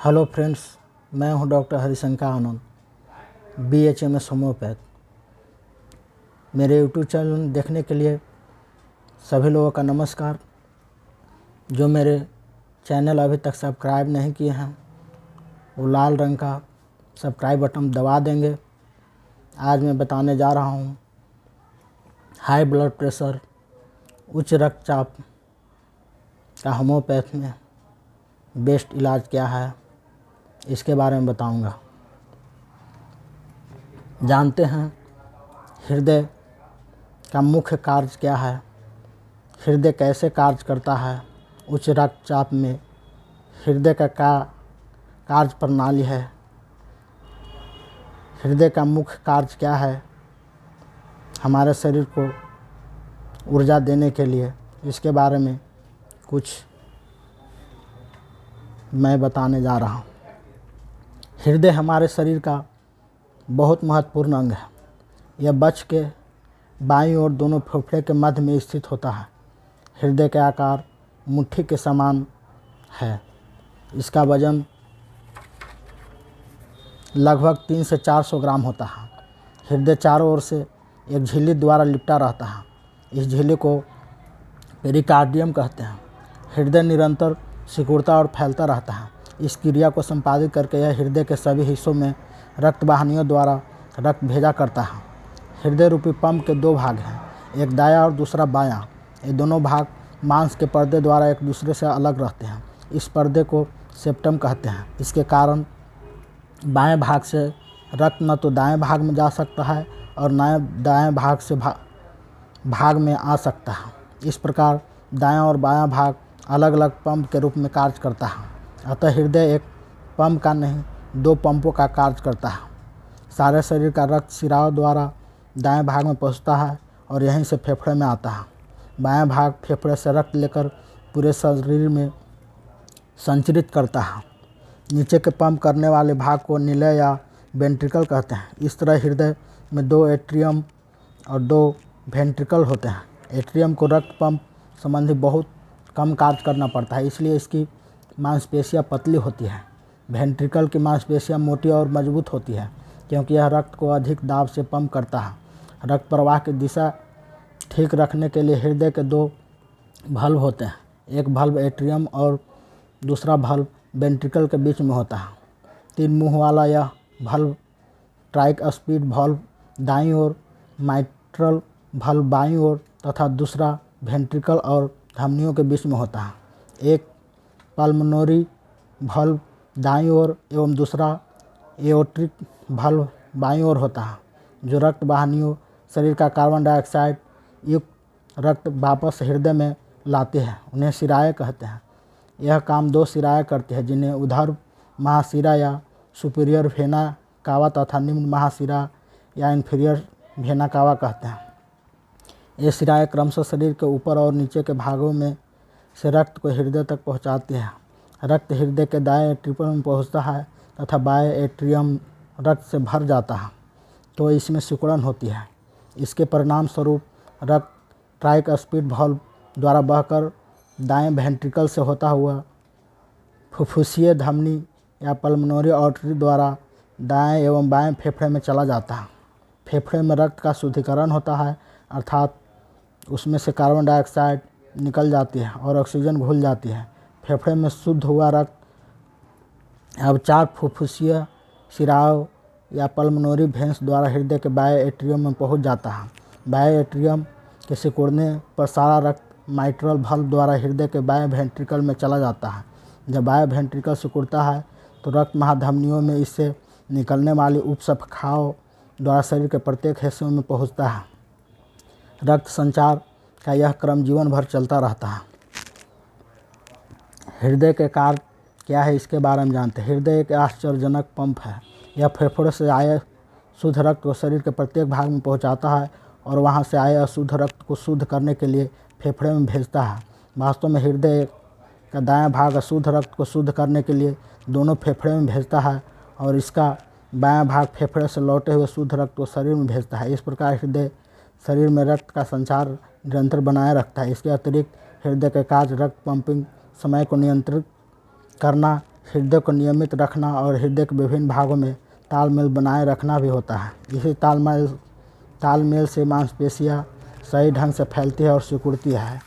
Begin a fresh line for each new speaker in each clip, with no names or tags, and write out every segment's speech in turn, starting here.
Hello friends, मैं हूं doctor Harishankar आनंद, BHMS homeopath. मेरे यूट्यूब चैनल देखने के लिए सभी लोगों का नमस्कार। जो मेरे चैनल अभी तक सब्सक्राइब नहीं किए हैं वो लाल रंग का सब्सक्राइब बटन दबा देंगे। आज मैं बताने जा रहा हूं हाई ब्लड प्रेशर, उच्च रक्तचाप का होम्योपैथ में बेस्ट इलाज क्या है, इसके बारे में बताऊंगा। जानते हैं हृदय का मुख्य कार्य क्या है, हृदय कैसे कार्य करता है। उच्च रक्तचाप में हृदय का कार्य प्रणाली है, हृदय का मुख्य कार्य क्या है हमारे शरीर को ऊर्जा देने के लिए, इसके बारे में कुछ मैं बताने जा रहा हूँ। हृदय हमारे शरीर का बहुत महत्वपूर्ण अंग है। यह वक्ष के बाईं ओर दोनों फेफड़े के मध्य में स्थित होता है। हृदय का आकार मुट्ठी के समान है। इसका वजन लगभग 300 से 400 ग्राम होता है। हृदय चारों ओर से एक झिल्ली द्वारा लिपटा रहता है। इस झिल्ली को पेरिकार्डियम कहते हैं। हृदय निरंतर सिकुड़ता और फैलता रहता है। इस क्रिया को संपादित करके यह हृदय के सभी हिस्सों में रक्त वाहिनियों द्वारा रक्त भेजा करता है। हृदय रूपी पंप के दो भाग हैं, एक दायां और दूसरा बायां। ये दोनों भाग मांस के पर्दे द्वारा एक दूसरे से अलग रहते हैं। इस पर्दे को सेप्टम कहते हैं। इसके कारण बाएं भाग से रक्त न तो दाएं भाग में जा सकता है और न दाएं भाग से भाग में आ सकता है। इस प्रकार दायां और बायां भाग अलग अलग पंप के रूप में कार्य करता है। अतः हृदय एक पंप का नहीं, दो पंपों का कार्य करता है। सारे शरीर का रक्त सिराओं द्वारा दाएं भाग में पहुंचता है और यहीं से फेफड़े में आता है। बायां भाग फेफड़े से रक्त लेकर पूरे शरीर में संचरित करता है। नीचे के पंप करने वाले भाग को निलय या वेंट्रिकल कहते हैं। इस तरह हृदय में दो एट्रियम और दो वेंट्रिकल होते हैं। एट्रियम को रक्त पंप संबंधी बहुत कम कार्य करना पड़ता है, इसलिए इसकी मांसपेशियां पतली होती है। वेंट्रिकल की मांसपेशियां मोटी और मजबूत होती है, क्योंकि यह रक्त को अधिक दाब से पंप करता है। रक्त प्रवाह की दिशा ठीक रखने के लिए हृदय के दो भल्व होते हैं। एक भल्व एट्रियम और दूसरा भल्व वेंट्रिकल के बीच में होता है। 3 मुंह वाला यह भल्व ट्राइस्पीड भल्व दाईं ओर, माइट्रल भल्व बाईं ओर तथा दूसरा वेंट्रिकल और धमनियों के बीच में होता है। एक पल्मोनरी भल्व दाईं ओर एवं दूसरा एओर्टिक भल्व बाईं ओर होता है, जो रक्त वाहिनियों शरीर का कार्बन डाइऑक्साइड युक्त रक्त वापस हृदय में लाते हैं। उन्हें शिराएं कहते हैं। यह काम दो शिराएं करती है, जिन्हें ऊर्ध्व महाशिरा या सुपीरियर वेना कावा तथा निम्न महाशिरा या इन्फीरियर वेना कावा कहते हैं। ये शिराएं क्रमशः शरीर के ऊपर और नीचे के भागों में से रक्त को हृदय तक पहुंचाती हैं। रक्त हृदय के दाएं एट्रियम में पहुंचता है तथा बाएं एट्रियम रक्त से भर जाता है, तो इसमें सिकुड़न होती है। इसके परिणाम स्वरूप रक्त ट्राइस्पीड वाल्व द्वारा बहकर दाएं वेंट्रिकल से होता हुआ फुफ्फुसीय धमनी या पल्मोनरी आर्टरी द्वारा दाएं एवं बाएं फेफड़े में चला जाता है। फेफड़े में रक्त का शुद्धिकरण होता है, अर्थात उसमें से कार्बन डाइऑक्साइड निकल जाती है और ऑक्सीजन घुल जाती है। फेफड़े में शुद्ध हुआ रक्त अब 4 फुफ्फुसीय शिराओं या पल्मोनरी वेन्स द्वारा हृदय के बाएं एट्रियम में पहुंच जाता है। बाएं एट्रियम के सिकुड़ने पर सारा रक्त माइट्रल भल्व द्वारा हृदय के बाएं वेंट्रिकल में चला जाता है। जब बाएं वेंट्रिकल सिकुड़ता है तो रक्त महाधमनियों में इससे निकलने वाली उपशाखाओं द्वारा शरीर के प्रत्येक हिस्से में पहुंचता है। रक्त संचार का यह क्रम जीवन भर चलता रहता है। हृदय के कार्य क्या है, इसके बारे में जानते हैं। हृदय एक आश्चर्यजनक पंप है। यह फेफड़ों से आए शुद्ध रक्त को शरीर के प्रत्येक भाग में पहुंचाता है और वहां से आए अशुद्ध रक्त को शुद्ध करने के लिए फेफड़े में भेजता है। वास्तव में हृदय का दायां भाग अशुद्ध रक्त को शुद्ध करने के लिए दोनों फेफड़े में भेजता है और इसका बायां भाग फेफड़े से लौटे हुए शुद्ध रक्त को शरीर में भेजता है। इस प्रकार हृदय शरीर में रक्त का संचार निरंतर बनाए रखता है। इसके अतिरिक्त हृदय के कार्य रक्त पंपिंग समय को नियंत्रित करना हृदय को नियमित रखना और हृदय के विभिन्न भागों में तालमेल बनाए रखना भी होता है। इसी तालमेल से मांसपेशियाँ सही ढंग से फैलती है और सिकुड़ती है।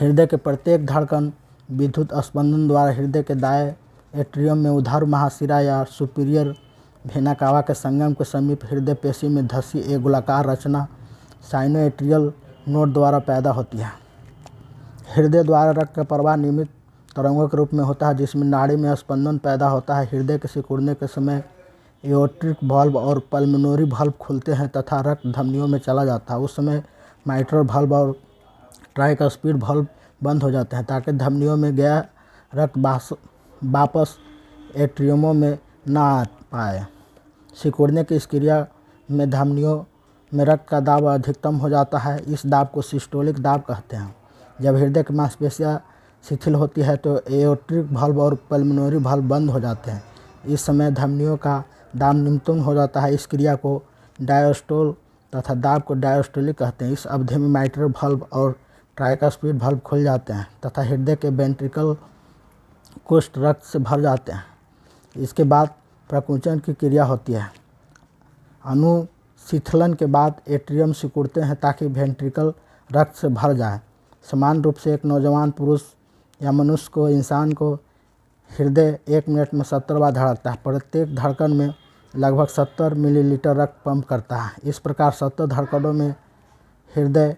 हृदय के प्रत्येक धड़कन विद्युत स्पंदन द्वारा हृदय के दाएं एट्रियम में ऊर्ध्व महाशिरा या सुपीरियर वेना कावा के संगम के समीप हृदय पेशी में धसी एक गोलाकार रचना साइनोएट्रियल नोड द्वारा पैदा होती है। हृदय द्वारा रक्त का प्रवाह नियमित तरंगों के रूप में होता है, जिसमें नाड़ी में स्पंदन पैदा होता है। हृदय के सिकुड़ने के समय एओर्टिक वाल्व और पल्मोनरी वाल्व खुलते हैं तथा रक्त धमनियों में चला जाता है। उस समय माइट्रल वाल्व और ट्राइकस्पिड वाल्व बंद हो जाते हैं ताकि धमनियों में गया रक्त वापस एट्रियमों में न आ पाए। सिकुड़ने की इस क्रिया में धमनियों में रक्त का दाब अधिकतम हो जाता है। इस दाब को सिस्टोलिक दाब कहते हैं। जब हृदय की मांसपेशियाँ शिथिल होती है तो एओर्टिक वाल्व और पल्मोनरी वाल्व बंद हो जाते हैं। इस समय धमनियों का दाब न्यूनतम हो जाता है। इस क्रिया को डायस्टोल तथा दाब को डायस्टोलिक कहते हैं। इस अवधि में माइट्रल वाल्व और ट्राइकस्पिड वाल्व खुल जाते हैं तथा हृदय के वेंट्रिकल कोष्ठ रक्त से भर जाते हैं। इसके बाद प्रकुंचन की क्रिया होती है। अनुशीतलन के बाद एट्रियम सिकुड़ते हैं ताकि वेंट्रिकल रक्त से भर जाए। समान रूप से एक नौजवान पुरुष या मनुष्य को इंसान को हृदय 1 मिनट में 70 बार धड़कता है। प्रत्येक धड़कन में लगभग 70 मिलीलीटर रक्त पंप करता है। इस प्रकार 70 धड़कनों में हृदय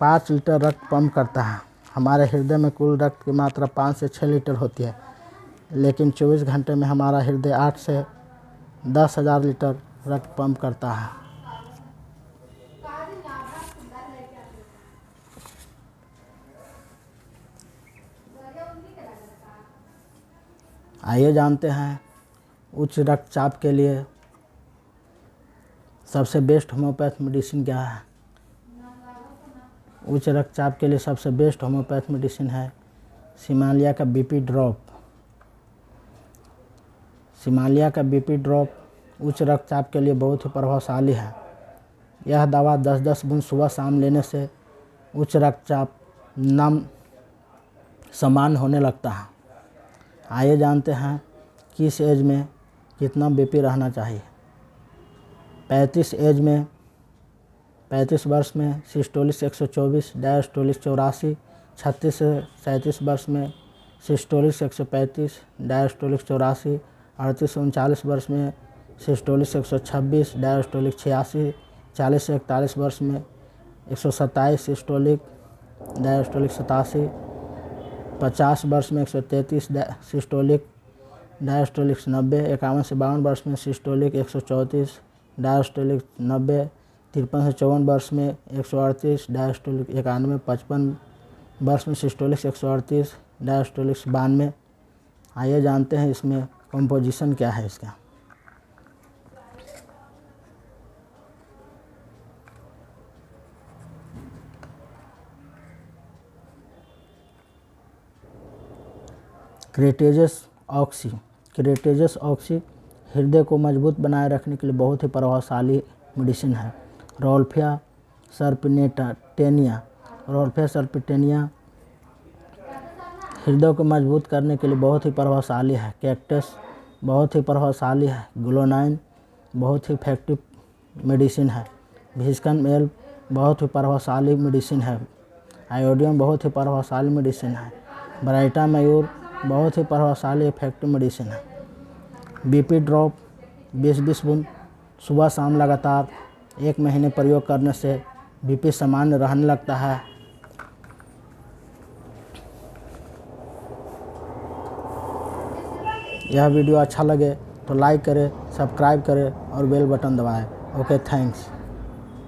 5 लीटर रक्त पंप करता है। हमारे हृदय में कुल रक्त की मात्रा 5 से 6 लीटर होती है, लेकिन 24 घंटे में हमारा हृदय 8 से 10,000 लीटर रक्त पंप करता है। आइए जानते हैं उच्च रक्तचाप के लिए सबसे बेस्ट होम्योपैथ मेडिसिन क्या है। उच्च रक्तचाप के लिए सबसे बेस्ट होम्योपैथ मेडिसिन है हिमालय का बीपी ड्रॉप। हिमालय का बीपी ड्रॉप उच्च रक्तचाप के लिए बहुत ही प्रभावशाली है। यह दवा 10-10 बूंद सुबह शाम लेने से उच्च रक्तचाप सामान्य होने लगता है। आइए जानते हैं किस एज में कितना बीपी रहना चाहिए। 35 वर्ष में सिस्टोलिक 124, डायस्टोलिक 84, 36 से 37 वर्ष में सिस्टोलिक 135, डायस्टोलिक 84, 38 से 39 वर्ष में सिस्टोलिक 126, डायस्टोलिक 86, 40 से 41 वर्ष में 127 सिस्टोलिक, डायस्टोलिक 87, 50 वर्ष में 133 सिस्टोलिक, डायस्टोलिक 90, 51 से 52 वर्ष में सिस्टोलिक 134, डायस्टोलिक 90, 53 से 54 वर्ष में 138, डायस्टोलिक 91, 55 वर्ष में सिस्टोलिक 138, डायस्टोलिक 92। आइए जानते हैं इसमें कंपोजिशन क्या है इसका। क्रेटेजस ऑक्सी हृदय को मजबूत बनाए रखने के लिए बहुत ही प्रभावशाली मेडिसिन है। रोल्फिया सर्पिटेनिया हृदय को मजबूत करने के लिए बहुत ही प्रभावशाली है। कैक्टस बहुत ही प्रभावशाली है। ग्लोनाइन बहुत ही इफेक्टिव मेडिसिन है। भिस्कन मेल बहुत ही प्रभावशाली मेडिसिन है। आयोडियम बहुत ही प्रभावशाली मेडिसिन है। ब्राइटा मयूर बहुत ही प्रभावशाली इफेक्टिव मेडिसिन है। बीपी ड्रॉप 20-20 बूंद सुबह शाम लगातार 1 महीने प्रयोग करने से बीपी सामान्य रहने लगता है। यह वीडियो अच्छा लगे तो लाइक करें, सब्सक्राइब करें और बेल बटन दबाएं। Okay, thanks.